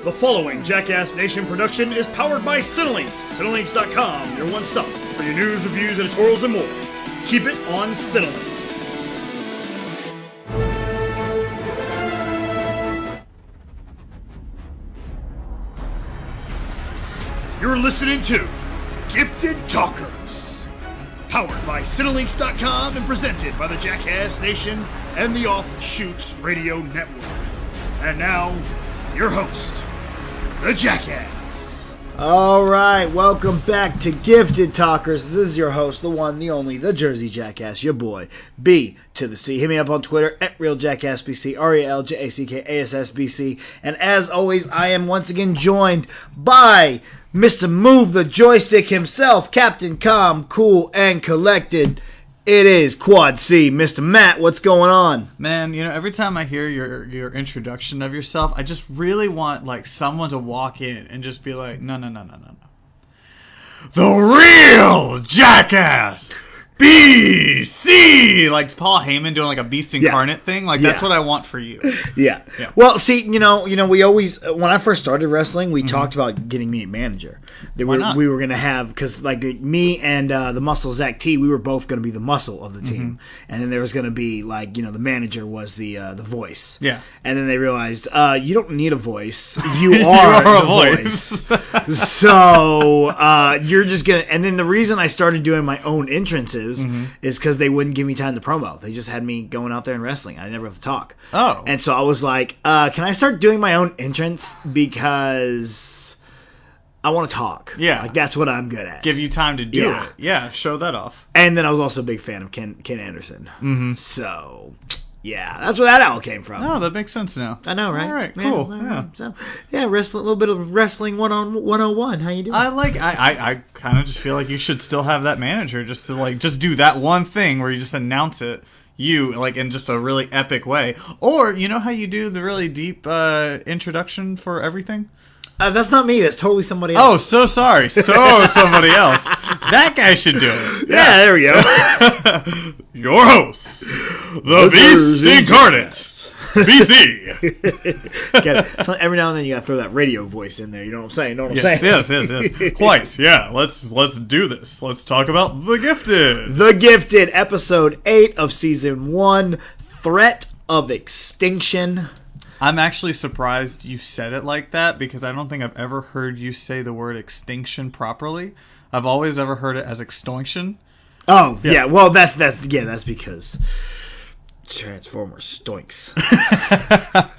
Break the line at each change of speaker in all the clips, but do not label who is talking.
The following Jackass Nation production is powered by Cinelinx. Cinelinx.com, your one stop for your news, reviews, editorials, and more. Keep it on Cinelinx. You're listening to Gifted Talkers, powered by Cinelinx.com and presented by the Jackass Nation and the Offshoots Radio Network. And now, your host, the Jackass.
Alright, welcome back to Gifted Talkers. This is your host, the one, the only, the Jersey Jackass, your boy, B to the C. Hit me up on Twitter at RealJackassBC, RealJackassBC. And as always, I am once again joined by Mr. Move the Joystick himself, Captain Calm, Cool, and Collected. It is Quad C. Mr. Matt, what's going on?
Man, you know, every time I hear your introduction of yourself, I just really want, like, someone to walk in and just be like, no. The real Jackass! BC! Like Paul Heyman doing like a Beast Incarnate thing. Like, that's what I want for you.
Yeah. Well, see, you know, we always, when I first started wrestling, we talked about getting me a manager.
Why not?
We were going to have, because like me and the Muscle Zach T, we were both going to be the muscle of the team. And then there was going to be like, you know, the manager was the voice.
Yeah.
And then they realized, you don't need a voice. You are,
a
the
voice.
So you're just going to, and then the reason I started doing my own entrances is because they wouldn't give me time to promo. They just had me going out there and wrestling. I never have to talk.
Oh.
And so I was like, can I start doing my own entrance? Because I want to talk.
Yeah.
Like, that's what I'm good at.
Give you time to do it. Yeah, show that off.
And then I was also a big fan of Ken Anderson. So, yeah, that's where that all came from.
Oh, that makes sense now.
I know, right?
All right, cool. Yeah.
So, yeah, a little bit of wrestling 101. How you doing?
I kind of just feel like you should still have that manager just to like just do that one thing where you just announce it like in just a really epic way. Or you know how you do the really deep introduction for everything?
That's not me. That's totally somebody else.
Oh, so sorry. Somebody else. That guy should do it.
Yeah, there we go.
Your host, the Beast Incarnate. BC.
Get it. So every now and then you gotta throw that radio voice in there. You know what I'm saying?
Yes. Quite. Yeah. Let's do this. Let's talk about The Gifted.
The Gifted, episode 8 of season 1, Threat of Extinction.
I'm actually surprised you said it like that because I don't think I've ever heard you say the word extinction properly. I've always ever heard it as extinction.
Oh, yeah. Well, that's because Transformers stinks.
But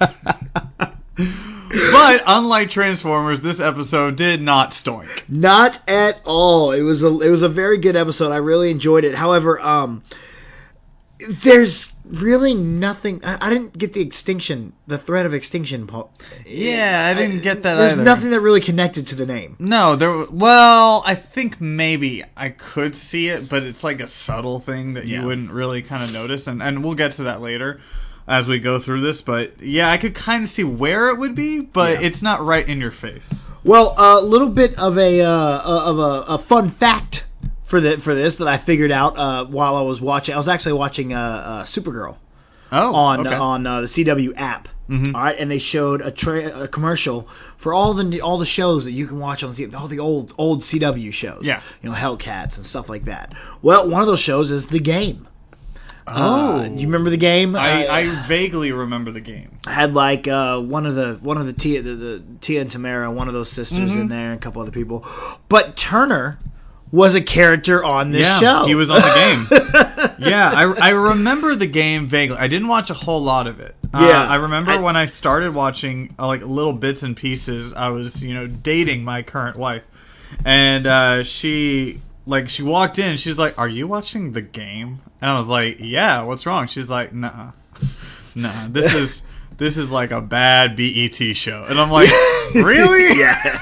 unlike Transformers, this episode did not stink.
Not at all. It was a very good episode. I really enjoyed it. However, there's really nothing. I didn't get the threat of extinction.
Yeah, I didn't get that
There's
either.
nothing that really connected to the name.
No, well, I think maybe I could see it, but it's like a subtle thing that you wouldn't really kind of notice, and we'll get to that later as we go through this. But yeah, I could kind of see where it would be, but it's not right in your face.
Well, a little bit of a fun fact for this that I figured out while I was watching. I was actually watching Supergirl on the CW app. All right, and they showed a commercial for all the shows that you can watch on all the old CW shows.
Yeah,
you know, Hellcats and stuff like that. Well, one of those shows is The Game. Do you remember The Game?
I vaguely remember The Game.
I had like one of the Tia and Tamara, one of those sisters in there, and a couple other people. But Turner was a character on this show.
He was on The Game. Yeah, I remember The Game vaguely. I didn't watch a whole lot of it. I remember when I started watching like little bits and pieces. I was, dating my current wife, and she walked in. She's like, "Are you watching The Game?" And I was like, "Yeah, what's wrong?" She's like, "Nah, this is like a bad BET show." And I'm like, "Really?"
Yeah.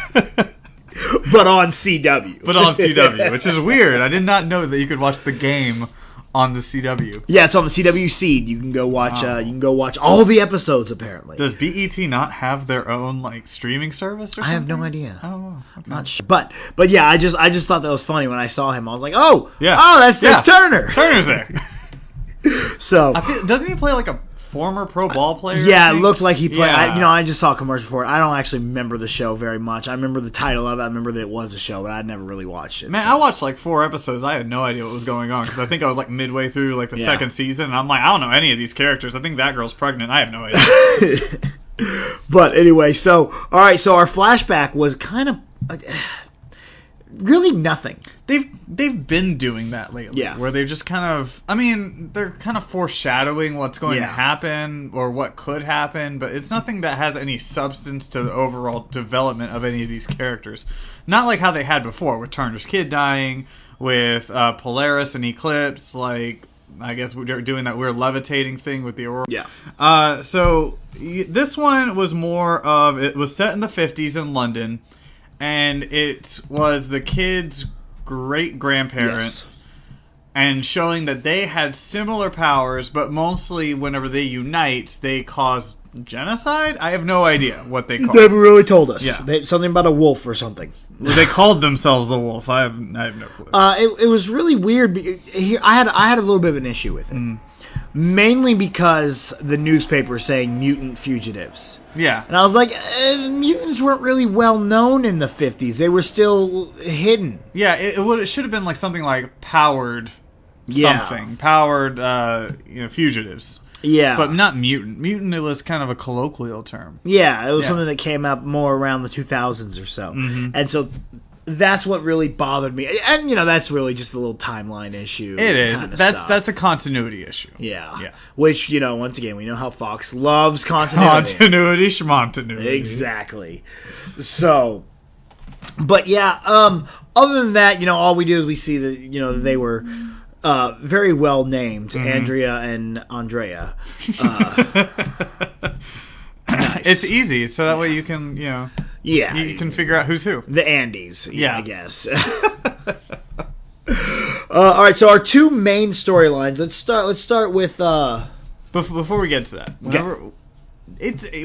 But on CW.
Which is weird. I did not know that you could watch The Game on the CW.
Yeah, it's on the CW Seed. You can go watch. You can go watch all the episodes. Apparently,
does BET not have their own like streaming service? Or something?
I have no idea.
Oh, okay.
Not sure. But yeah, I just thought that was funny when I saw him. I was like, that's Turner.
Turner's there.
So
doesn't he play like a former pro ball player.
Yeah, it looked like he played.
Yeah.
I just saw a commercial for it. I don't actually remember the show very much. I remember the title of it. I remember that it was a show, but I'd never really watched it.
Man, I watched like 4 episodes. I had no idea what was going on because I think I was like midway through like the second season, and I'm like, I don't know any of these characters. I think that girl's pregnant. I have no idea.
But anyway, so all right, so our flashback was kind of really nothing.
They've been doing that lately, where they've just kind of, I mean, they're kind of foreshadowing what's going to happen or what could happen, but it's nothing that has any substance to the overall development of any of these characters. Not like how they had before, with Turner's kid dying, with Polaris and Eclipse, like, I guess we're doing that weird levitating thing with the Aurora.
Yeah.
So this one was more of, it was set in the 50s in London, and it was the kids' great-grandparents, and showing that they had similar powers, but mostly whenever they unite, they cause genocide? I have no idea what they caused.
They haven't really told us.
Yeah.
Something about a wolf or something.
Well, they called themselves the wolf. I have no clue.
It was really weird. I had a little bit of an issue with it. Mainly because the newspaper saying mutant fugitives.
Yeah.
And I was like, mutants weren't really well known in the 50s. They were still hidden.
Yeah, it should have been like something like powered something. Powered fugitives.
Yeah.
But not mutant. Mutant, it was kind of a colloquial term.
Yeah, it was something that came out more around the 2000s or so. And so that's what really bothered me. And, that's really just a little timeline issue.
It is. That's a continuity issue.
Yeah. Which, once again, we know how Fox loves continuity.
Continuity, schmontinuity.
Exactly. So, but yeah, other than that, all we do is we see that, they were very well named, Andrea and Andrea. Nice.
It's easy, so that way you can, you can figure out who's who.
The Andes, I guess. All right, so our two main storylines. Let's start with.
Before we get to that,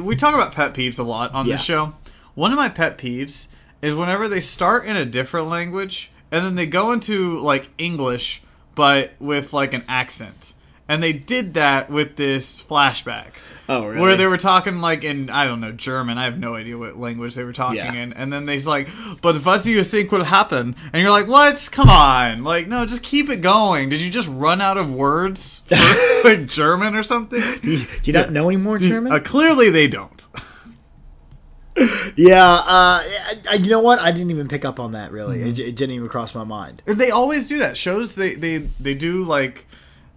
we talk about pet peeves a lot on this show. One of my pet peeves is whenever they start in a different language and then they go into like English, but with like an accent. And they did that with this flashback.
Oh, really?
Where they were talking like in, I don't know, German. I have no idea what language they were talking in. And then they's like, but what do you think will happen? And you're like, what? Come on. Like, no, just keep it going. Did you just run out of words for like, German or something?
Do you not know any more German?
Clearly they don't.
Yeah, you know what? I didn't even pick up on that, really. It didn't even cross my mind.
They always do that. Shows, they do like...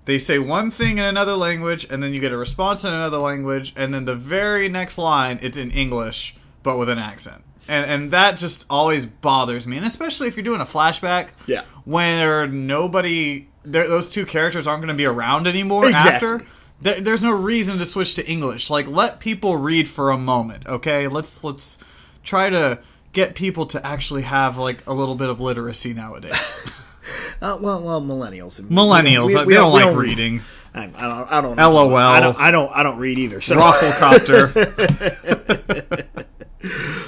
They say one thing in another language, and then you get a response in another language, and then the very next line, it's in English, but with an accent. And that just always bothers me. And especially if you're doing a flashback, where those two characters aren't going to be around anymore after. There's no reason to switch to English. Like, let people read for a moment, okay? Let's try to get people to actually have, like, a little bit of literacy nowadays.
Well, millennials.
Millennials, they don't like reading.
I don't.
LOL.
I don't read either. So.
Rafflecopter.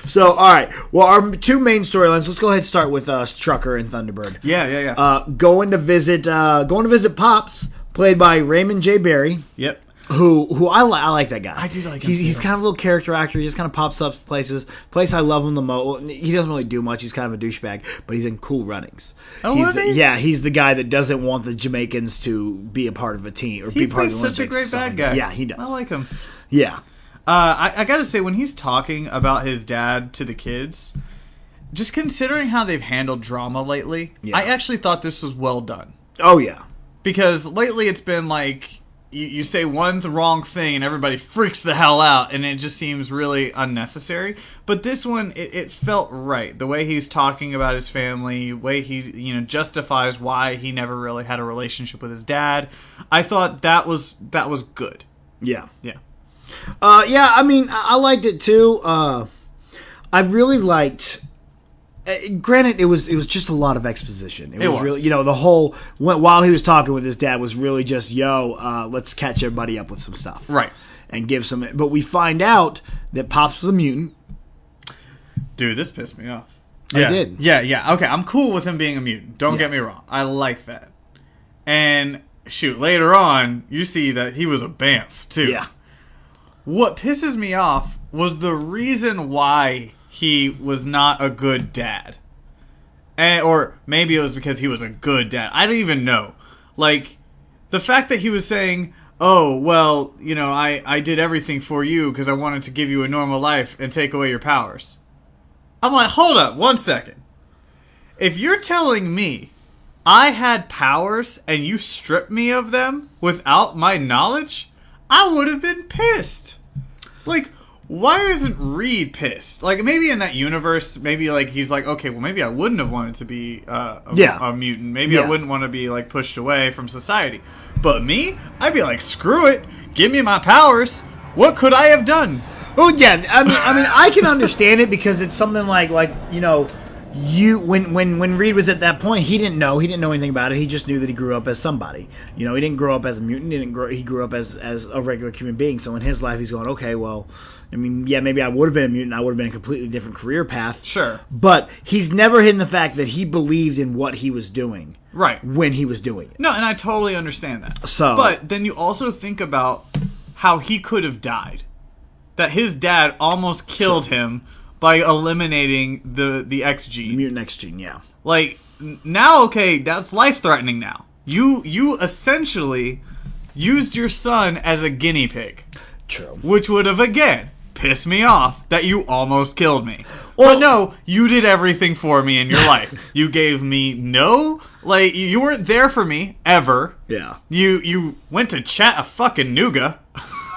So, all right. Well, our two main storylines. Let's go ahead and start with Strucker and Thunderbird.
Yeah.
Going to visit Pops, played by Raymond J. Barry.
Yep.
Who I like that guy.
I do like him.
He's kind of a little character actor. He just kind of pops up places. Place I love him the most. He doesn't really do much. He's kind of a douchebag, but he's in Cool Runnings.
Oh,
Yeah, he's the guy that doesn't want the Jamaicans to be a part of a team or be part of the Olympics.
He's such a great bad guy.
Yeah, he does.
I like him.
Yeah.
I gotta say, when he's talking about his dad to the kids, just considering how they've handled drama lately, I actually thought this was well done.
Oh, yeah.
Because lately it's been like... You say one wrong thing and everybody freaks the hell out, and it just seems really unnecessary. But this one, it felt right. The way he's talking about his family, the way he justifies why he never really had a relationship with his dad. I thought that was good.
Yeah.
Yeah.
I mean, I liked it too. I really liked. Granted, it was just a lot of exposition. It was really, the whole while he was talking with his dad was really just, let's catch everybody up with some stuff,
right?
And give some. But we find out that Pops was a mutant.
Dude, this pissed me off.
I did.
Yeah. Okay, I'm cool with him being a mutant. Don't get me wrong. I like that. And shoot, later on, you see that he was a BAMF too.
Yeah.
what pisses me off was the reason why he was not a good dad. Or maybe it was because he was a good dad. I don't even know. Like, the fact that he was saying, oh, well, you know, I did everything for you because I wanted to give you a normal life and take away your powers. I'm like, hold up, 1 second. If you're telling me I had powers and you stripped me of them without my knowledge, I would have been pissed. Like, why isn't Reed pissed? Like, maybe in that universe, maybe, like, he's like, okay, well, maybe I wouldn't have wanted to be a mutant. Maybe I wouldn't want to be, like, pushed away from society. But me? I'd be like, screw it. Give me my powers. What could I have done?
Well, yeah, I mean, I can understand it because it's something like, you know, when Reed was at that point, he didn't know anything about it. He just knew that he grew up as somebody. You know, he didn't grow up as a mutant. He grew up as a regular human being. So in his life, he's going, okay, well, I mean, yeah, maybe I would have been a mutant. I would have been a completely different career path.
Sure.
But he's never hidden the fact that he believed in what he was doing.
Right.
When he was doing it.
No, and I totally understand that.
So,
but then you also think about how he could have died. That his dad almost killed him by eliminating the X gene.
The mutant X gene, yeah.
Like, now, okay, that's life-threatening now. You essentially used your son as a guinea pig.
True.
Which would have, again, pissed me off that you almost killed me. Well, but no, you did everything for me in your life. You gave me you weren't there for me, ever.
Yeah.
You went to Chattanooga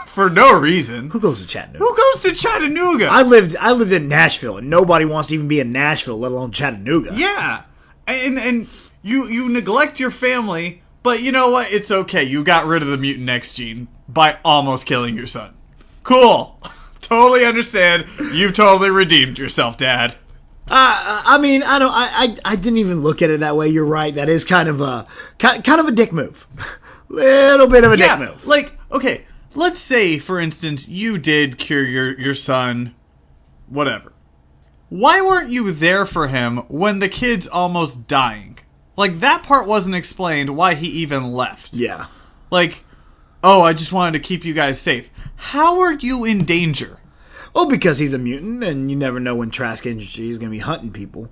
for no reason.
Who goes to Chattanooga?
Who goes to Chattanooga?
I lived in Nashville, and nobody wants to even be in Nashville, let alone Chattanooga.
Yeah. And you neglect your family, but you know what? It's okay. You got rid of the mutant X gene by almost killing your son. Cool. Totally understand. You've totally redeemed yourself, Dad.
I mean, I didn't even look at it that way. You're right. That is kind of a dick move. Little bit of a dick move.
Like, okay, let's say, for instance, you did cure your son, whatever. Why weren't you there for him when the kid's almost dying? Like, that part wasn't explained why he even left.
Yeah.
Like, oh, I just wanted to keep you guys safe. How are you in danger?
Oh, because he's a mutant, and you never know when Trask Industries is going to be hunting people.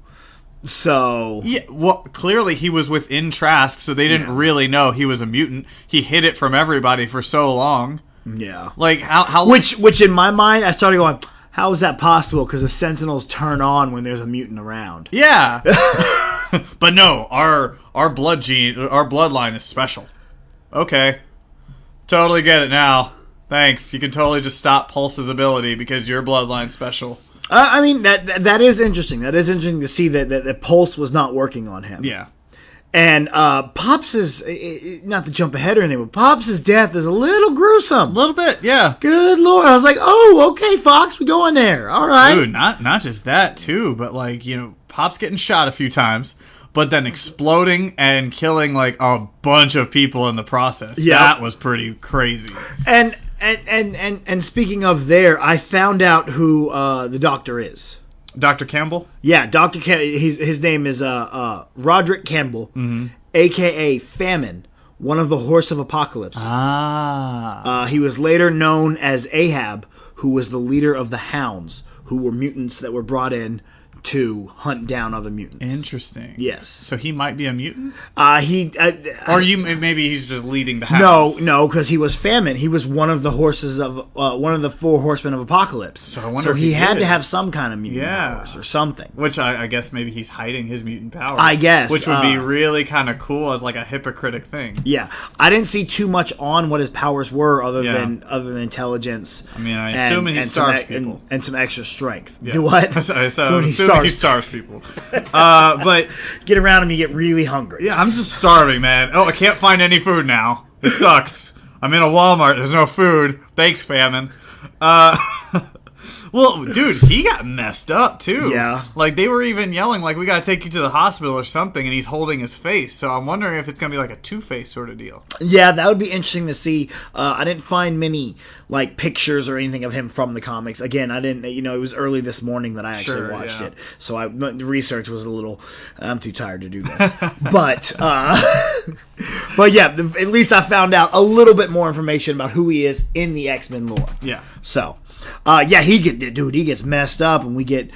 So...
Yeah, well, clearly he was within Trask, so they didn't really know he was a mutant. He hid it from everybody for so long.
Yeah.
Like, how...
Which in my mind, I started going, how is that possible? Because the Sentinels turn on when there's a mutant around.
Yeah. But no, our bloodline is special. Okay. Totally get it now. Thanks. You can totally just stop Pulse's ability because your bloodline's special.
I mean, that is interesting. That is interesting to see that Pulse was not working on him.
Yeah.
And Pops' not to jump ahead or anything, but Pops' death is a little gruesome.
A little bit, yeah.
Good Lord. I was like, oh, okay, Fox, we go in there. All right.
Dude, not just that, too, but, like, you know, Pop's getting shot a few times, but then exploding and killing, like, a bunch of people in the process.
Yep.
That was pretty crazy.
And speaking of there, I found out who the doctor is.
Dr. Campbell?
Yeah, Dr. Campbell. His name is Roderick Campbell, a.k.a. Famine, one of the Horse of Apocalypses. He was later known as Ahab, who was the leader of the Hounds, who were mutants that were brought in to hunt down other mutants.
Interesting.
Yes.
So he might be a mutant? Maybe he's just leading the Hounds.
No, because he was Famine. He was one of the horses of one of the 4 horsemen of Apocalypse.
So I wonder if
he had to have some kind of mutant
powers
powers or something.
Which I guess maybe he's hiding his mutant powers.
I guess.
Which would be really kind of cool as like a hypocritic thing.
Yeah. I didn't see too much on what his powers were other than intelligence.
I mean, I assume he starves people.
And some extra strength.
Yeah.
Do what?
He starves people. But
get around him, you get really hungry.
Yeah, I'm just starving, man. Oh, I can't find any food now. It sucks. I'm in a Walmart. There's no food. Thanks, Famine. Well, dude, he got messed up, too.
Yeah.
Like, they were even yelling, like, we gotta take you to the hospital or something, and he's holding his face. So I'm wondering if it's gonna be like a Two-Face sort of deal.
Yeah, that would be interesting to see. I didn't find many, like, pictures or anything of him from the comics. Again, I didn't, it was early this morning that I actually watched it. So the research was a little, I'm too tired to do this. But yeah, at least I found out a little bit more information about who he is in the X-Men lore.
Yeah.
So, yeah, he gets messed up, and we get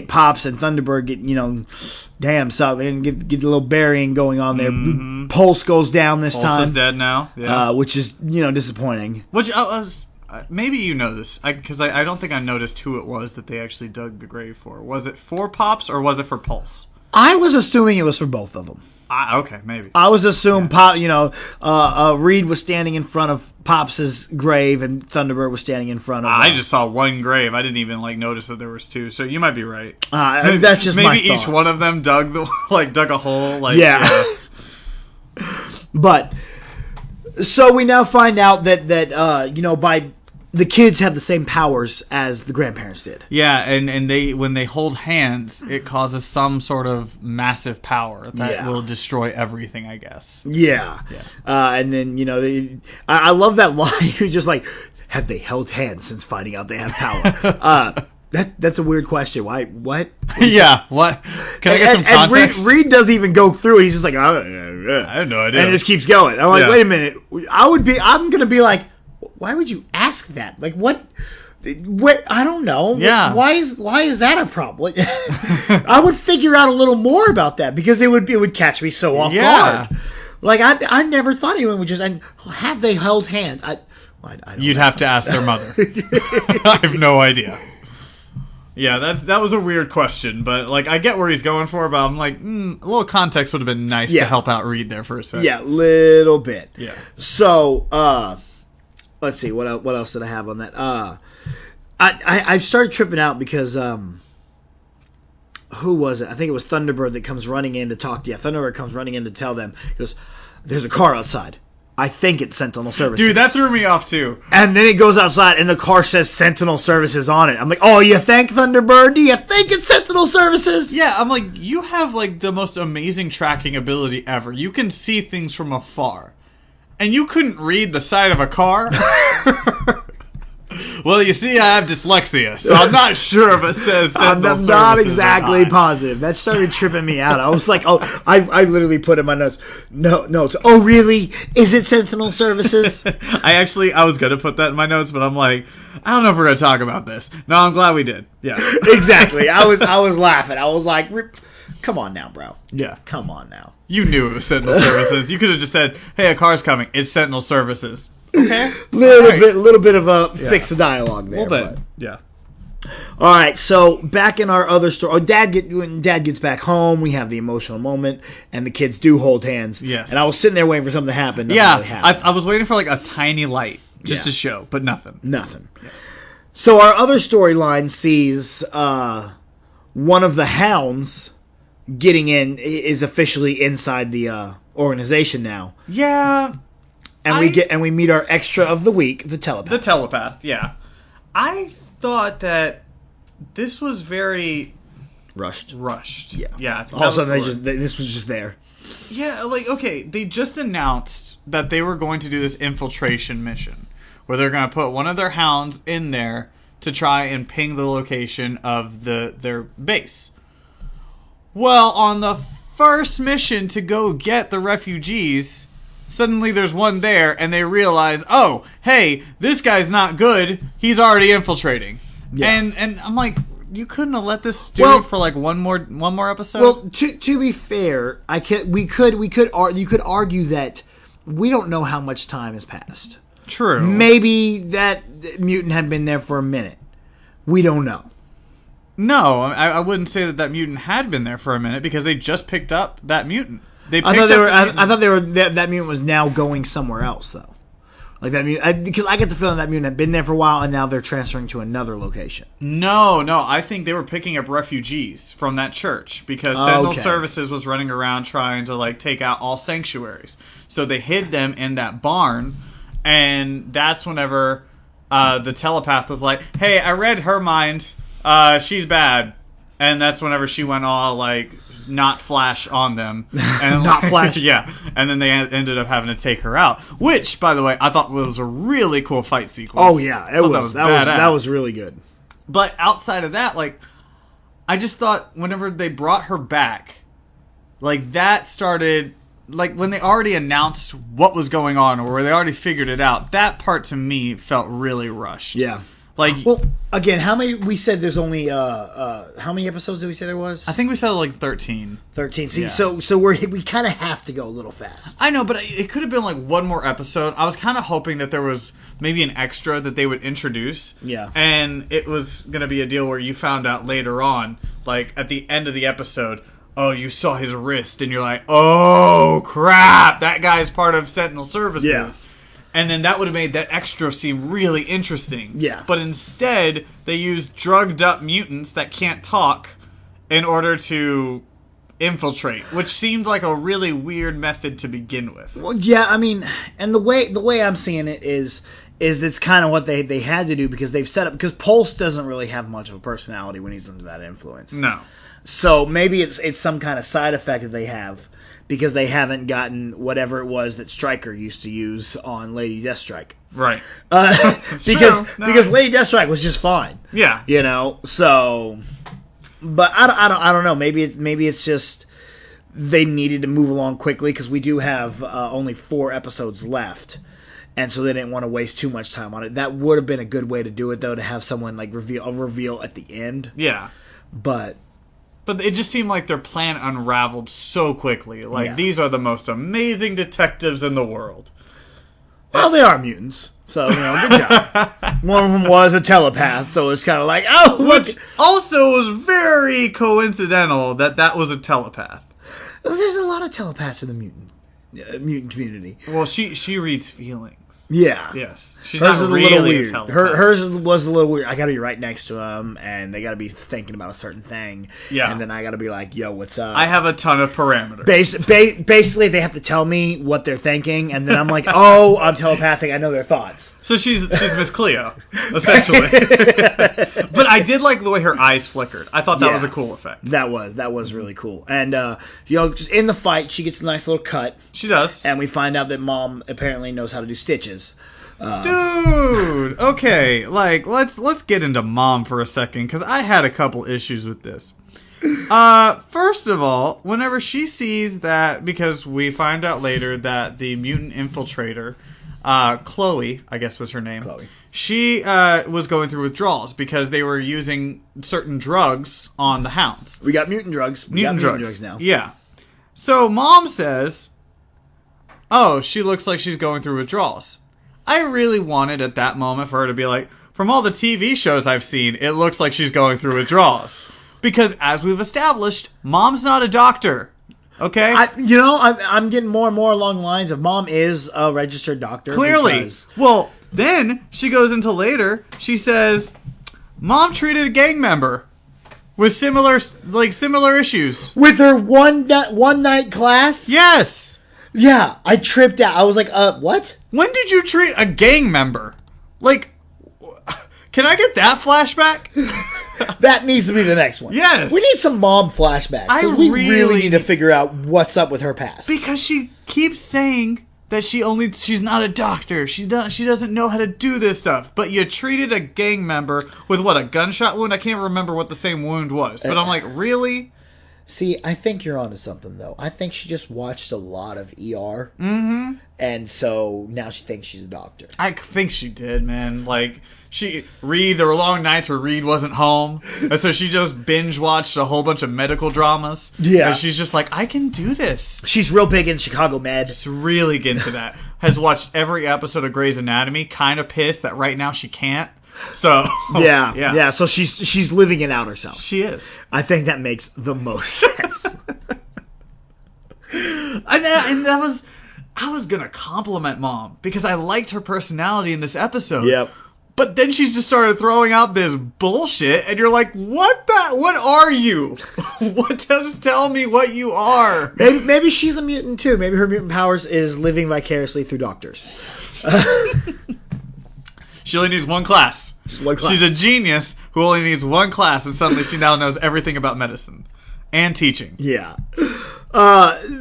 Pops and Thunderbird get, damn, so they get a little burying going on there. Mm-hmm. Pulse goes down this time.
Pulse is dead now. Yeah.
Which is, disappointing.
Which maybe you know this, because I don't think I noticed who it was that they actually dug the grave for. Was it for Pops or was it for Pulse?
I was assuming it was for both of them.
Okay, maybe.
I was assuming Reed was standing in front of Pops' grave and Thunderbird was standing in front of.
I just saw one grave. I didn't even notice that there was two. So you might be right.
That's just
maybe
my
each
thought.
one of them dug a hole.
Yeah. But so we now find out that by the kids have the same powers as the grandparents did.
Yeah, and when they hold hands, it causes some sort of massive power that will destroy everything, I guess.
Yeah. And then, I love that line. You're just like, have they held hands since finding out they have power? That's a weird question. Why? What?
Yeah, what? Can I get some context?
And Reed doesn't even go through it. He's just like, I
have no idea.
And it just keeps going. I'm like, wait a minute. I'm going to be like, why would you ask that? Like, what? I don't know.
Yeah.
Why is that a problem? I would figure out a little more about that because it would catch me so off guard. Like, I never thought anyone would just have they held hands. I don't
You'd
know.
have to ask their mother. I have no idea. Yeah, that was a weird question, but I get where he's going for. But I'm like, a little context would have been nice to help out Reed there for a second.
Yeah, little bit.
Yeah.
So, let's see what else did I have on that. I started tripping out because who was it? I think it was Thunderbird that comes running in to talk. Yeah, Thunderbird comes running in to tell them. He goes, "There's a car outside. I think it's Sentinel Services."
Dude, that threw me off too.
And then it goes outside and the car says Sentinel Services on it. I'm like, oh, you think, Thunderbird? Do you think it's Sentinel Services?
Yeah, I'm like, you have the most amazing tracking ability ever. You can see things from afar. And you couldn't read the side of a car? Well, you see, I have dyslexia, so I'm not sure if it says Sentinel Services. I'm not
exactly positive. That started tripping me out. I was like, oh, I literally put in my notes. Notes. Oh, really? Is it Sentinel Services?
I was going to put that in my notes, but I'm like, I don't know if we're going to talk about this. No, I'm glad we did. Yeah.
Exactly. I was laughing. I was like, come on now, bro.
Yeah.
Come on now.
You knew it was Sentinel Services. You could have just said, hey, a car's coming. It's Sentinel Services. Okay.
Little bit of a fix the dialogue there.
A little bit. Yeah.
All right, so back in our other story, when Dad gets back home, we have the emotional moment, and the kids do hold hands.
Yes.
And I was sitting there waiting for something to happen.
Nothing
really happened.
I was waiting for a tiny light just to show, but nothing.
Nothing. Yeah. So our other storyline sees one of the hounds getting in, is officially inside the organization now.
Yeah.
And we meet our extra of the week, the telepath.
The telepath, yeah. I thought that this was very
rushed.
Yeah.
Yeah. Also, this was just there.
Yeah, okay, they just announced that they were going to do this infiltration mission where they're going to put one of their hounds in there to try and ping the location of their base. Well, on the first mission to go get the refugees, suddenly there's one there, and they realize, oh, hey, this guy's not good. He's already infiltrating. Yeah. And I'm like, you couldn't have let this dude for one more episode?
Well, to be fair, you could argue that we don't know how much time has passed.
True.
Maybe that mutant had been there for a minute. We don't know.
No, I wouldn't say that mutant had been there for a minute because they just picked up that mutant.
I thought that mutant was now going somewhere else though. Because I get the feeling that mutant had been there for a while and now they're transferring to another location.
No, I think they were picking up refugees from that church because Sentinel Services was running around trying to take out all sanctuaries. So they hid them in that barn, and that's whenever the telepath was like, hey, I read her mind. She's bad. And that's whenever she went all, like, not Flash on them. And
not Flash.
Yeah. And then they ended up having to take her out. Which, by the way, I thought was a really cool fight sequence.
Oh, yeah. That was really good.
But outside of that, like, I just thought whenever they brought her back, like, that started... Like, when they already announced what was going on or where they already figured it out, that part to me felt really rushed.
Yeah.
Like,
well, again, how many? We said there's only how many episodes did we say there was?
I think we said like 13.
13. See, yeah. So we kind of have to go a little fast.
I know, but it could have been like one more episode. I was kind of hoping that there was maybe an extra that they would introduce.
Yeah.
And it was going to be a deal where you found out later on, like at the end of the episode, oh, you saw his wrist, and you're like, oh crap, that guy's part of Sentinel Services.
Yeah.
And then that would have made that extra seem really interesting.
Yeah.
But instead, they used drugged up mutants that can't talk in order to infiltrate, which seemed like a really weird method to begin with.
Well, yeah, I mean, and the way I'm seeing it is it's kind of what they had to do because they've set up, because Pulse doesn't really have much of a personality when he's under that influence.
No.
So maybe it's some kind of side effect that they have, because they haven't gotten whatever it was that Stryker used to use on Lady Deathstrike.
Right.
Because Lady Deathstrike was just fine.
Yeah.
You know, so... But I don't know. Maybe it's just they needed to move along quickly, because we do have only 4 episodes left. And so they didn't want to waste too much time on it. That would have been a good way to do it, though, to have someone like reveal at the end.
Yeah.
But
it just seemed like their plan unraveled so quickly. Like, these are the most amazing detectives in the world.
Well, they are mutants. So, good job. One of them was a telepath, so it's kind of like, oh, look.
Which also was very coincidental that was a telepath.
There's a lot of telepaths in the mutant community.
Well, she reads feelings.
Yeah.
Yes. She's hers not really a telepath.
Hers was a little weird. I gotta be right next to them, and they gotta be thinking about a certain thing.
Yeah.
And then I gotta be like, yo, what's up?
I have a ton of parameters.
Basically, they have to tell me what they're thinking, and then I'm like, oh, I'm telepathic. I know their thoughts.
So she's Miss Cleo, essentially. But I did like the way her eyes flickered. I thought that was a cool effect.
That was really cool. And just in the fight, she gets a nice little cut.
She does.
And we find out that Mom apparently knows how to do stitches.
Dude, okay, like let's get into Mom for a second, because I had a couple issues with this. First of all, whenever she sees that, because we find out later that the mutant infiltrator, Chloe, I guess was her name.
Chloe.
She was going through withdrawals because they were using certain drugs on the hounds.
We got mutant drugs. Mutant drugs now.
Yeah. So Mom says, oh, she looks like she's going through withdrawals. I really wanted at that moment for her to be like, from all the TV shows I've seen, it looks like she's going through withdrawals. Because as we've established, Mom's not a doctor. Okay?
I'm getting more and more along the lines of Mom is a registered doctor.
Clearly. Well, then she goes into later, she says, Mom treated a gang member with similar issues.
With her one night class?
Yes.
Yeah, I tripped out. I was like, what?
When did you treat a gang member? Like, can I get that flashback?
That needs to be the next one.
Yes.
We need some Mom flashbacks. We really need to figure out what's up with her past.
Because she keeps saying that she's not a doctor. She doesn't know how to do this stuff. But you treated a gang member with what, a gunshot wound? I can't remember what the same wound was. But I'm like, really?
See, I think you're onto something, though. I think she just watched a lot of ER.
Mm-hmm.
And so now she thinks she's a doctor.
I think she did, man. Like, there were long nights where Reed wasn't home. And so she just binge watched a whole bunch of medical dramas.
Yeah.
And she's just like, I can do this.
She's real big in Chicago Med.
Just really get into that. Has watched every episode of Grey's Anatomy. Kind of pissed that right now she can't. So
yeah. So she's living it out herself.
She is.
I think that makes the most sense.
And that was, I was gonna compliment Mom because I liked her personality in this episode.
Yep.
But then she's just started throwing out this bullshit, and you're like, what are you? Just tell me what you are.
Maybe she's a mutant too. Maybe her mutant powers is living vicariously through doctors.
She only needs one class.
Just one class.
She's a genius who only needs one class, and suddenly she now knows everything about medicine and teaching.
Yeah.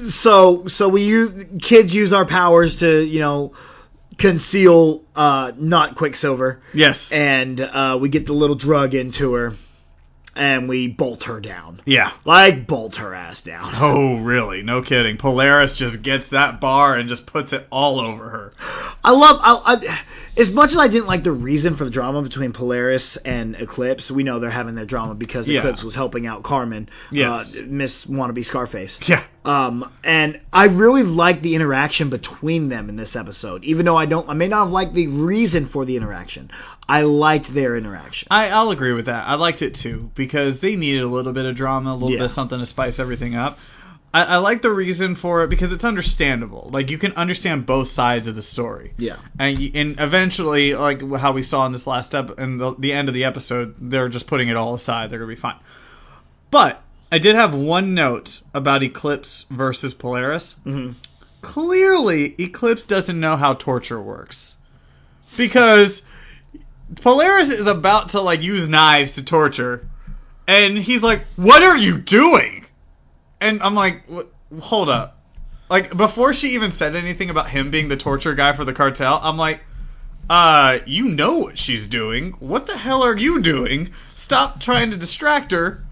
So kids use our powers to, conceal not Quicksilver.
Yes.
And we get the little drug into her. And we bolt her down.
Yeah.
Bolt her ass down.
Oh, really? No kidding. Polaris just gets that bar and just puts it all over her.
As much as I didn't like the reason for the drama between Polaris and Eclipse, we know they're having their drama because Eclipse was helping out Carmen, Miss Wannabe Scarface.
Yeah.
And I really liked the interaction between them in this episode. Even though I may not have liked the reason for the interaction. I liked their interaction.
I'll agree with that. I liked it too because they needed a little bit of drama, a little bit of something to spice everything up. I like the reason for it because it's understandable. Like, you can understand both sides of the story.
Yeah.
And eventually, like how we saw in this last the end of the episode, they're just putting it all aside. They're going to be fine. But I did have one note about Eclipse versus Polaris. Mm-hmm. Clearly, Eclipse doesn't know how torture works. Because Polaris is about to, use knives to torture. And he's like, "What are you doing?" And I'm like, hold up. Before she even said anything about him being the torture guy for the cartel, I'm like, you know what she's doing. What the hell are you doing? Stop trying to distract her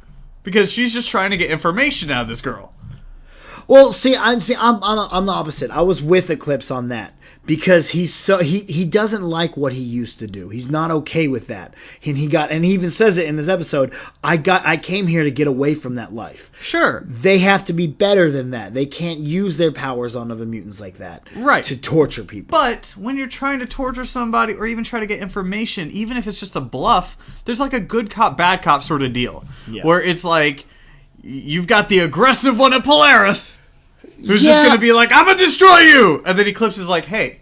because she's just trying to get information out of this girl.
Well, I'm the opposite. I was with Eclipse on that because he doesn't like what he used to do. He's not okay with that, and he even says it in this episode. I came here to get away from that life.
Sure,
they have to be better than that. They can't use their powers on other mutants like that,
right? To
torture people.
But when you're trying to torture somebody or even try to get information, even if it's just a bluff, there's a good cop, bad cop sort of deal, where it's like, you've got the aggressive one at Polaris who's just going to be like, "I'm going to destroy you!" And then Eclipse is like, "Hey,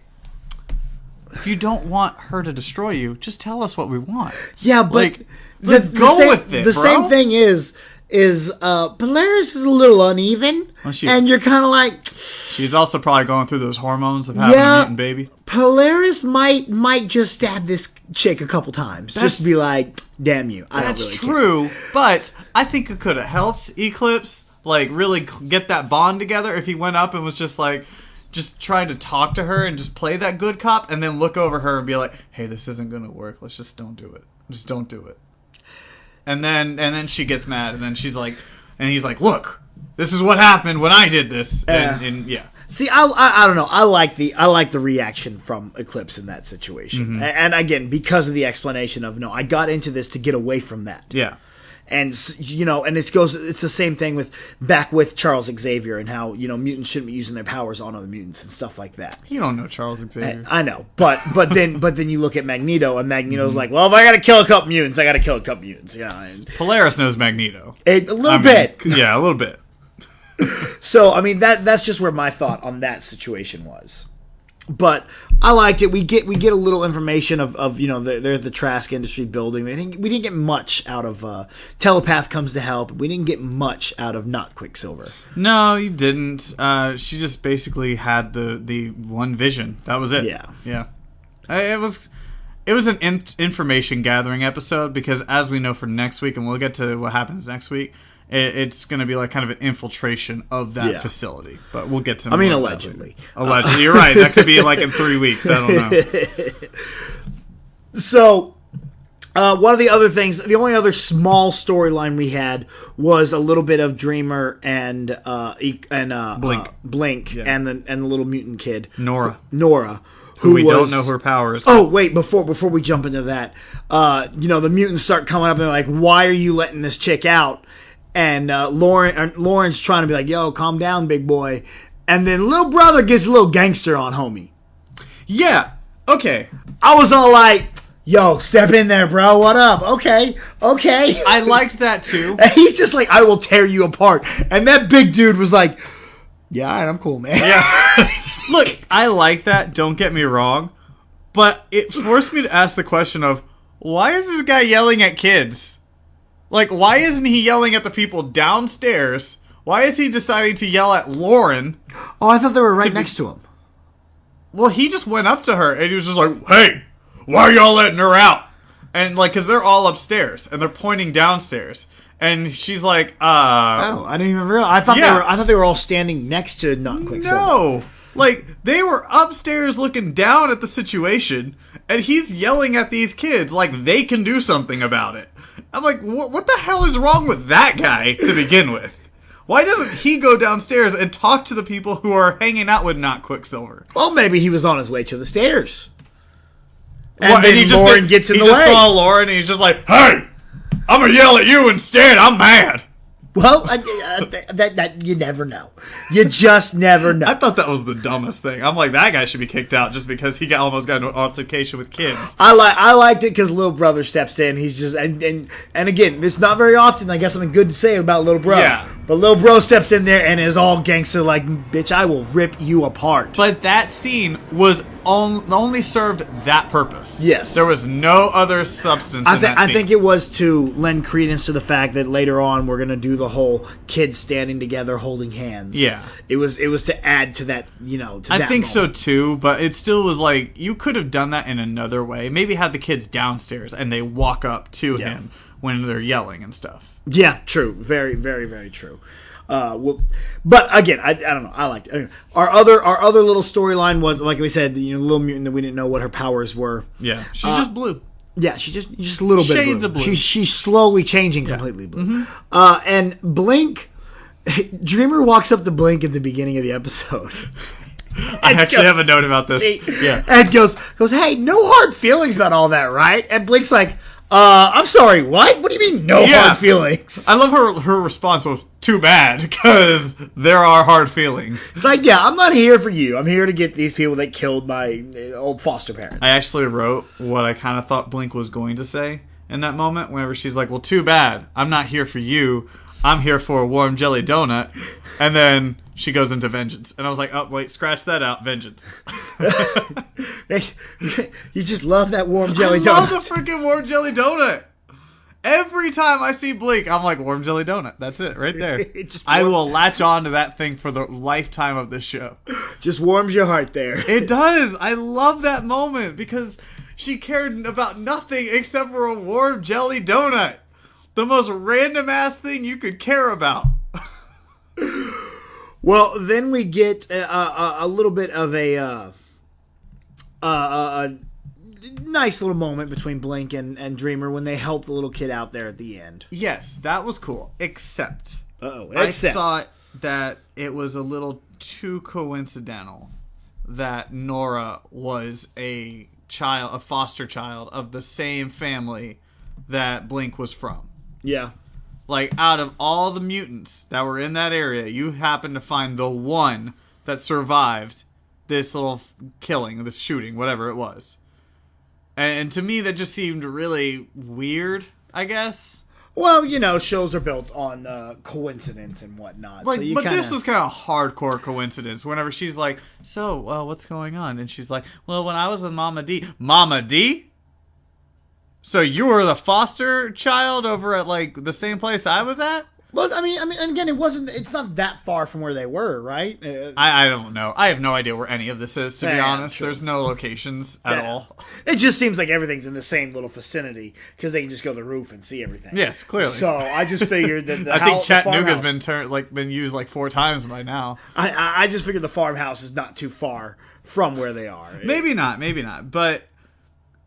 if you don't want her to destroy you, just tell us what we want."
Yeah, but
the
same thing is Polaris is a little uneven, and you're kind of like...
She's also probably going through those hormones of having a mutant baby.
Polaris might just stab this chick a couple times, just to be like, "Damn you, I don't really care." That's
true, but I think it could have helped Eclipse really get that bond together if he went up and was just trying to talk to her and just play that good cop and then look over her and be like, "Hey, this isn't going to work. Let's just don't do it. Just don't do it." And then she gets mad and then she's like, and he's like, "Look, this is what happened when I did this." And yeah.
See, I don't know. I like the reaction from Eclipse in that situation. Mm-hmm. And again, because of the explanation of, no, I got into this to get away from that.
Yeah.
And and it's the same thing with Charles Xavier and how, mutants shouldn't be using their powers on other mutants and stuff like that.
You don't know Charles Xavier.
I know, but then you look at Magneto, and Magneto's like, "Well, if I got to kill a couple mutants, I got to kill a couple mutants." And
Polaris knows Magneto
a little bit.
Yeah, a little bit.
So that's just where my thought on that situation was. But I liked it. We get a little information of they're the Trask Industry building. We didn't get much out of Telepath comes to help. We didn't get much out of not Quicksilver.
No, you didn't. She just basically had the one vision. That was it. Yeah. It was an information gathering episode because, as we know for next week, and we'll get to what happens next week, it's going to be kind of an infiltration of that facility. But we'll get to
allegedly.
Allegedly. You're right. That could be in 3 weeks. I don't know.
So, one of the other things, the only other small storyline we had was a little bit of Dreamer and Blink and the little mutant kid.
Nora.
Who
we don't know her powers.
Oh, wait, before we jump into that, the mutants start coming up and they're like, "Why are you letting this chick out?" And Lauren's trying to be like, "Yo, calm down, big boy." And then little brother gets a little gangster on homie.
Yeah. Okay.
I was all like, "Yo, step in there, bro. What up? Okay.
I liked that too.
And he's just like, "I will tear you apart." And that big dude was like, "Yeah, all right, I'm cool, man."
Yeah. Look, I like that. Don't get me wrong. But it forced me to ask the question of, why is this guy yelling at kids? Why isn't he yelling at the people downstairs? Why is he deciding to yell at Lauren?
Oh, I thought they were right next to him.
Well, he just went up to her and he was just like, "Hey, why are y'all letting her out? And, like, because they're all upstairs, and they're pointing downstairs. And she's like,
Oh, I didn't even realize. I thought they were all standing next to not Quicksilver.
No! Like, they were upstairs looking down at the situation, and he's yelling at these kids like they can do something about it. I'm like, what the hell is wrong with that guy to begin with? Why doesn't he go downstairs and talk to the people who are hanging out with not Quicksilver?
Well, maybe he was on his way to the stairs. And then Lauren gets in the way.
He just saw Lauren, and he's just like, hey, I'm going to yell at you instead. I'm mad.
Well, that you never know. You just never know.
I thought that was the dumbest thing. I'm like, that guy should be kicked out just because he almost got into an altercation with kids.
I liked it because little brother steps in. He's just and again, it's not very often. I got something good to say about little bro.
Yeah.
But little bro steps in there and is all gangster like, bitch, I will rip you apart.
But that scene was only served that purpose.
Yes.
There was no other substance in that scene.
I think it was to lend credence to the fact that later on we're going to do the whole kids standing together holding hands.
Yeah.
It was to add to that, I
think so too, but it still was like, you could have done that in another way. Maybe have the kids downstairs and they walk up to him when they're yelling and stuff.
Yeah, true. Very, very, very true. But again, I don't know. I liked it. Our other little storyline was, like we said, Little Mutant, that we didn't know what her powers were.
Yeah, she's just blue.
Yeah, she's just a little bit blue.
Shades of blue.
She's slowly changing completely blue. Mm-hmm. And Blink, Dreamer walks up to Blink at the beginning of the episode.
I actually have a note about this.
And goes, hey, no hard feelings about all that, right? And Blink's like, I'm sorry, what? What do you mean no hard feelings?
I love her response was, too bad, because there are hard feelings.
It's like, yeah, I'm not here for you. I'm here to get these people that killed my old foster parents.
I actually wrote what I kind of thought Blink was going to say in that moment, whenever she's like, well, too bad. I'm not here for you. I'm here for a warm jelly donut. And then she goes into vengeance. And I was like, oh, wait, scratch that out. Vengeance.
You just love that warm jelly donut.
I love the freaking warm jelly donut. Every time I see Blink, I'm like, warm jelly donut. That's it, right there. I will latch on to that thing for the lifetime of this show.
Just warms your heart there.
It does. I love that moment because she cared about nothing except for a warm jelly donut. The most random ass thing you could care about.
Well, then we get a little bit of a nice little moment between Blink and Dreamer when they help the little kid out there at the end.
Yes, that was cool. Except
I
thought that it was a little too coincidental that Nora was a foster child of the same family that Blink was from.
Yeah.
Like, out of all the mutants that were in that area, you happened to find the one that survived this little killing, this shooting, whatever it was. And to me, that just seemed really weird, I guess.
Well, shows are built on coincidence and whatnot.
Like,
so
but this was kind of hardcore coincidence. Whenever she's like, so, what's going on? And she's like, well, when I was with Mama D. Mama D? So you were the foster child over at, like, the same place I was at?
Well, I mean, and again, it's not that far from where they were, right?
I don't know. I have no idea where any of this is, to be honest. True. There's no locations at all.
It just seems like everything's in the same little vicinity because they can just go to the roof and see everything.
Yes, clearly.
So I just figured that
I think Chattanooga's been used like 4 times by now.
I just figured the farmhouse is not too far from where they are.
Maybe not. But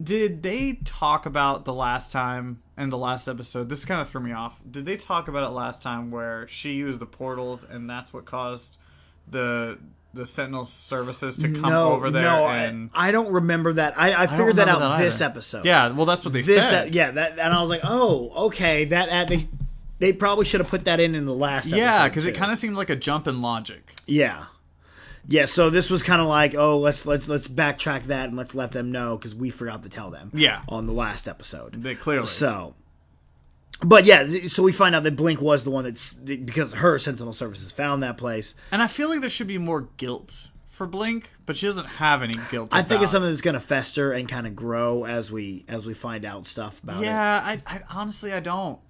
did they talk about the last time in the last episode? This kind of threw me off. Did they talk about it last time where she used the portals and that's what caused the Sentinel Services to come over there?
No, I don't remember that. I figured that out this episode.
Yeah, well, that's what they said.
And I was like, oh, okay. They probably should have put that in the last episode.
Yeah, because it kind of seemed like a jump in logic.
Yeah. Yeah, so this was kind of like, oh, let's backtrack that and let's let them know because we forgot to tell them.
Yeah.
On the last episode.
Clearly.
So, but yeah, so we find out that Blink was the one because her Sentinel Services found that place. And
I feel like there should be more guilt for Blink, but she doesn't have any guilt.
I think it's something that's going to fester and kind of grow as we find out stuff about it.
Yeah, I honestly, I don't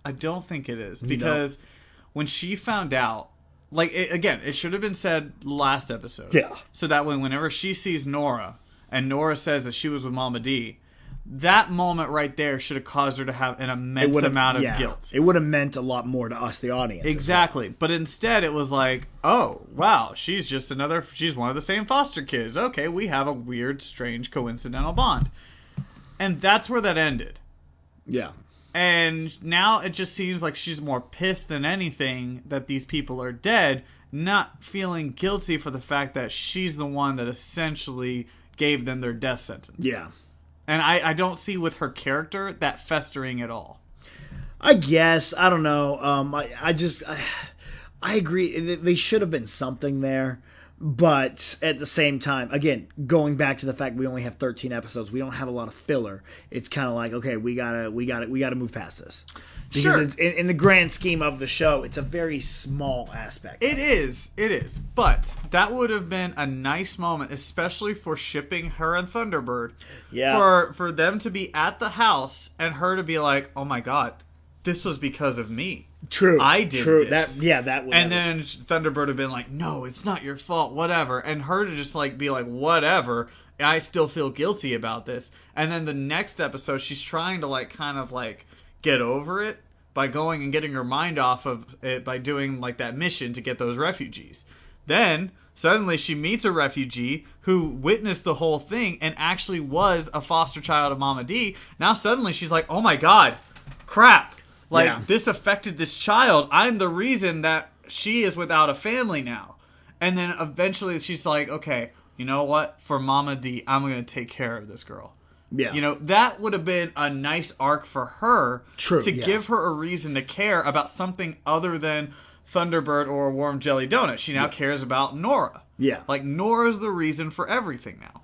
think it is because when she found out. Like, it should have been said last episode.
Yeah.
So that way, whenever she sees Nora, and Nora says that she was with Mama D, that moment right there should have caused her to have an immense amount of guilt.
It would have meant a lot more to us, the audience.
Exactly. But instead it was like, oh, wow, she's one of the same foster kids. Okay, we have a weird, strange, coincidental bond. And that's where that ended.
Yeah.
And now it just seems like she's more pissed than anything that these people are dead, not feeling guilty for the fact that she's the one that essentially gave them their death sentence.
Yeah.
And I don't see with her character that festering at all.
I guess. I don't know. I agree. They should have been something there. But at the same time, again, going back to the fact we only have 13 episodes, we don't have a lot of filler. It's kind of like, okay, we gotta move past this. Because
sure.
In the grand scheme of the show, it's a very small aspect.
It is. But that would have been a nice moment, especially for shipping her and Thunderbird.
Yeah.
For them to be at the house and her to be like, oh my God, this was because of me.
True.
I did this.
That would.
And then Thunderbird would have been like, no, it's not your fault, whatever. And her to just like be like, whatever, I still feel guilty about this. And then the next episode, she's trying to like kind of like get over it by going and getting her mind off of it by doing like that mission to get those refugees. Then suddenly she meets a refugee who witnessed the whole thing and actually was a foster child of Mama D. Now suddenly she's like, oh my God, crap. Like, this affected this child. I'm the reason that she is without a family now. And then eventually she's like, okay, you know what? For Mama D, I'm going to take care of this girl.
Yeah.
You know, that would have been a nice arc for her.
True,
to give her a reason to care about something other than Thunderbird or a warm jelly donut. She now cares about Nora.
Yeah.
Like, Nora's the reason for everything now.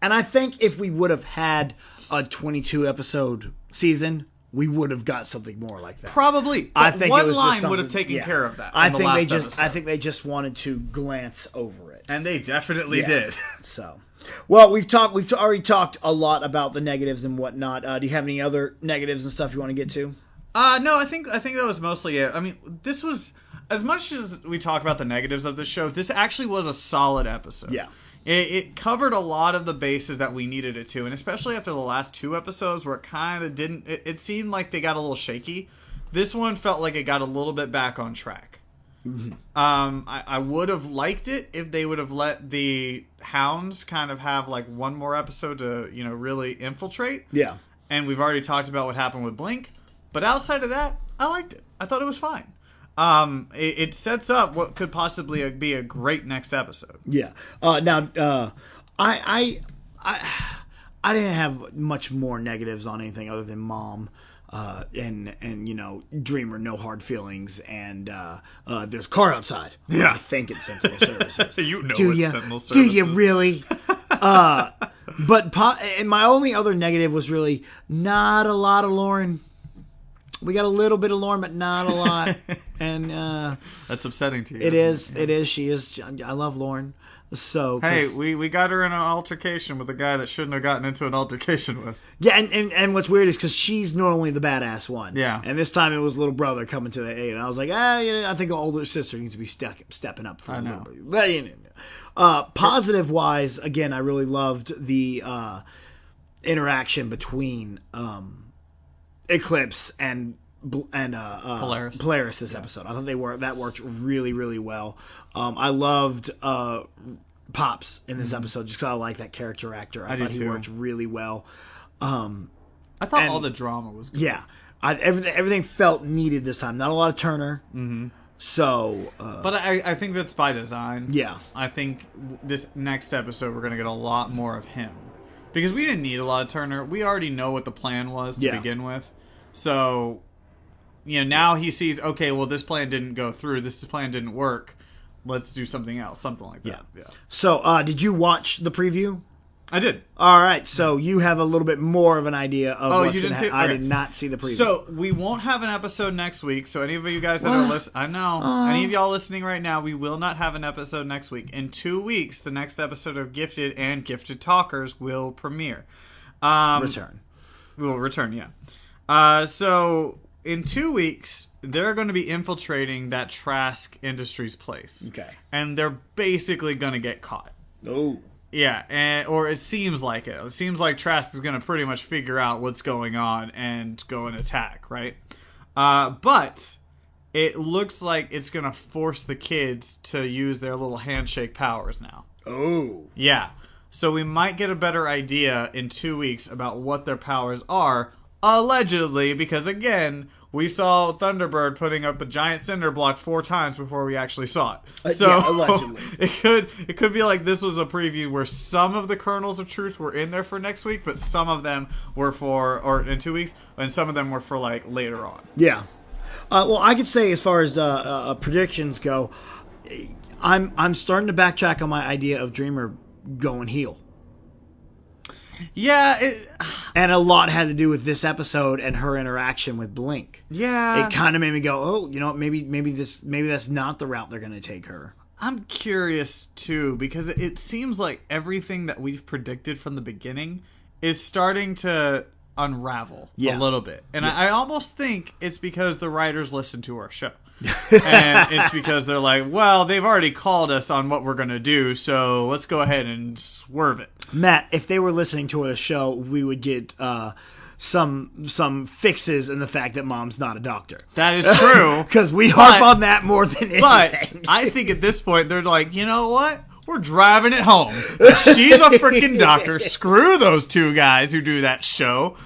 And I think if we would have had a 22-episode season, we would have got something more like that.
Probably. But
I think
one
it was
line
just
would have taken care of that.
I think they just wanted to glance over it.
And they definitely did.
So, well, we've already talked a lot about the negatives and whatnot. Do you have any other negatives and stuff you want to get to?
No, I think that was mostly it. I mean, this was, as much as we talk about the negatives of this show, this actually was a solid episode.
Yeah.
It covered a lot of the bases that we needed it to, and especially after the last two episodes where it kind of didn't... It seemed like they got a little shaky. This one felt like it got a little bit back on track. Mm-hmm. I would have liked it if they would have let the Hounds kind of have like one more episode to, you know, really infiltrate.
Yeah.
And we've already talked about what happened with Blink. But outside of that, I liked it. I thought it was fine. It sets up what could possibly be a great next episode.
Yeah. Now, I didn't have much more negatives on anything other than Mom, and you know, Dreamer, no hard feelings, and there's a car outside.
Yeah.
I think it's Sentinel Services.
You know
do
it's
ya?
Sentinel Services.
Do you really? And my only other negative was really not a lot of Lauren. We got a little bit of Lauren, but not a lot. And
that's upsetting to you.
It is. She is. I love Lauren. So
hey, we got her in an altercation with a guy that shouldn't have gotten into an altercation with.
Yeah, and what's weird is because she's normally the badass one.
Yeah.
And this time it was little brother coming to the aid, and I was like, I think the older sister needs to be stepping up for a little bit. But you know, positive wise, again, I really loved the interaction between Eclipse and Polaris this episode. I thought that worked really, really well. I loved Pops in this episode just because I like that character actor. I thought he worked really well.
I thought all the drama was good.
Yeah. Everything felt needed this time. Not a lot of Turner. Mm-hmm. So,
but I think that's by design.
Yeah.
I think this next episode we're going to get a lot more of him. Because we didn't need a lot of Turner. We already know what the plan was to begin with. So, you know, now he sees, okay, well, this plan didn't go through. This plan didn't work. Let's do something else. Something like that. Yeah.
So, did you watch the preview?
I did.
All right. So, you have a little bit more of an idea of what's going to happen. I did not see the preview.
So, we won't have an episode next week. So, any of you guys that are listening, I know. Any of y'all listening right now, we will not have an episode next week. In 2 weeks, the next episode of Gifted and Gifted Talkers will premiere.
Return.
Will return, yeah. So, in 2 weeks, they're going to be infiltrating that Trask Industries place.
Okay.
And they're basically going to get caught.
Oh.
Yeah, or it seems like it. It seems like Trask is going to pretty much figure out what's going on and go and attack, right? But it looks like it's going to force the kids to use their little handshake powers now.
Oh.
Yeah. So we might get a better idea in 2 weeks about what their powers are, allegedly, because again, we saw Thunderbird putting up a giant cinder block 4 times before we actually saw it. So
yeah, allegedly.
It could be like this was a preview where some of the kernels of truth were in there for next week, but some of them were or in 2 weeks, and some of them were for like later on.
Yeah. Well, I could say as far as predictions go, I'm starting to backtrack on my idea of Dreamer going heel.
Yeah,
and a lot had to do with this episode and her interaction with Blink.
Yeah,
it kind of made me go, oh, you know, maybe that's not the route they're going to take her.
I'm curious too, because it seems like everything that we've predicted from the beginning is starting to unravel a little bit, and I almost think it's because the writers listen to our show. And it's because they're like, well, they've already called us on what we're going to do, so let's go ahead and swerve it.
Matt, if they were listening to a show, we would get some fixes in the fact that Mom's not a doctor.
That is true.
Because we harp on that more than anything.
But I think at this point, they're like, you know what? We're driving it home. She's a freaking doctor. Screw those 2 guys who do that show.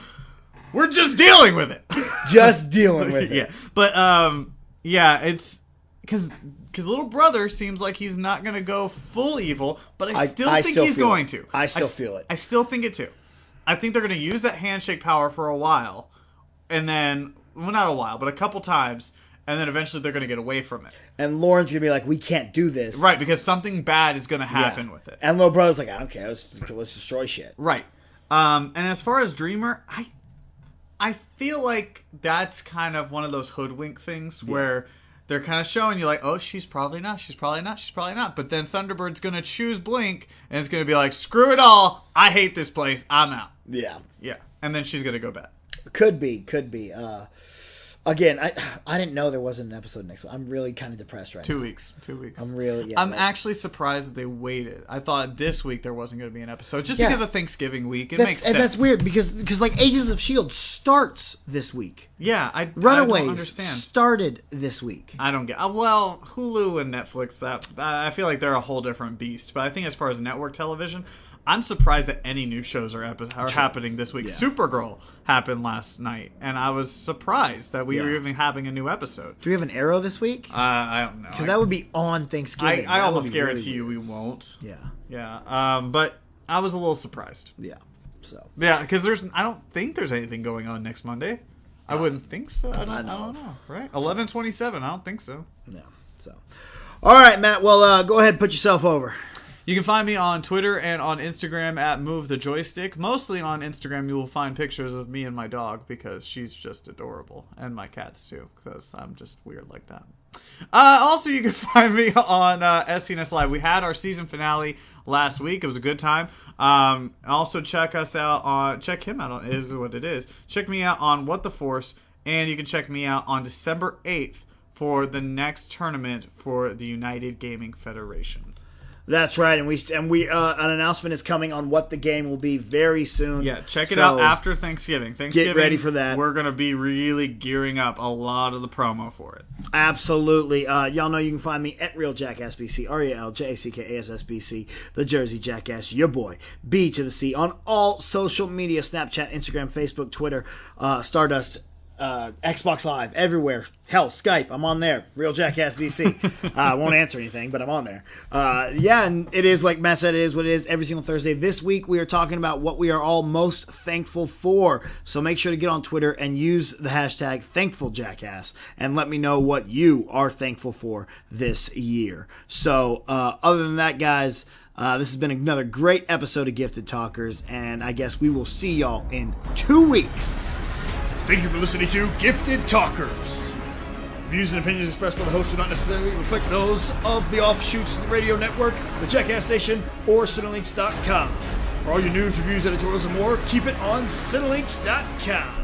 We're just dealing with it.
Just dealing with it.
Yeah. But, yeah, it's because little brother seems like he's not going to go full evil, but I still think he's going to.
I still feel it.
I still think it too. I think they're going to use that handshake power for a while, and then, well, not a while, but a couple times, and then eventually they're going to get away from it.
And Lauren's going to be like, we can't do this.
Right, because something bad is going to happen with it.
And little brother's like, I don't care, let's destroy shit.
Right. And as far as Dreamer, I feel like that's kind of one of those hoodwink things where they're kind of showing you like, oh, she's probably not. But then Thunderbird's going to choose Blink, and it's going to be like, screw it all. I hate this place. I'm out.
Yeah.
Yeah. And then she's going to go bad.
Could be. Again, I didn't know there wasn't an episode next week. I'm really kind of depressed right now.
2 weeks.
I'm
actually surprised that they waited. I thought this week there wasn't going to be an episode just because of Thanksgiving week. It makes sense.
And that's weird because like Agents of S.H.I.E.L.D. starts this week.
Yeah,
Runaways
I don't understand.
Started this week.
I don't get. Well, Hulu and Netflix, that I feel like they're a whole different beast. But I think as far as network television, I'm surprised that any new shows are happening this week. Yeah. Supergirl happened last night, and I was surprised that we were even having a new episode.
Do we have an Arrow this week?
I don't know.
Because that would be on Thanksgiving.
I almost guarantee you we won't.
Yeah.
Yeah. But I was a little surprised.
Yeah. So.
Yeah, because I don't think there's anything going on next Monday. I wouldn't think so. I don't know. Right? 11/27. I don't think so.
No. So. All right, Matt. Well, go ahead and put yourself over.
You can find me on Twitter and on Instagram at Move the Joystick. Mostly on Instagram, you will find pictures of me and my dog because she's just adorable. And my cats, too, because I'm just weird like that. Also, you can find me on SCNS Live. We had our season finale last week. It was a good time. Also, check him out on Is What It Is. Check me out on What the Force. And you can check me out on December 8th for the next tournament for the United Gaming Federation.
That's right, and we an announcement is coming on what the game will be very soon.
Yeah, check it out after Thanksgiving.
Get ready for that.
We're going to be really gearing up a lot of the promo for it.
Absolutely. Y'all know you can find me at RealJackassBC, RealJackassBC, the Jersey Jackass, your boy, B to the C, on all social media, Snapchat, Instagram, Facebook, Twitter, Stardust, Xbox Live, everywhere. Hell, Skype, I'm on there. Real Jackass BC. I won't answer anything, but I'm on there. And it is, like Matt said, it is what it is every single Thursday. This week, we are talking about what we are all most thankful for. So make sure to get on Twitter and use the hashtag ThankfulJackass and let me know what you are thankful for this year. So, other than that, guys, this has been another great episode of Gifted Talkers, and I guess we will see y'all in 2 weeks.
Thank you for listening to Gifted Talkers. Views and opinions expressed by the host do not necessarily reflect those of the offshoots of the radio network, the Jackass Station, or Cinelinks.com. For all your news, reviews, editorials, and more, keep it on Cinelinks.com.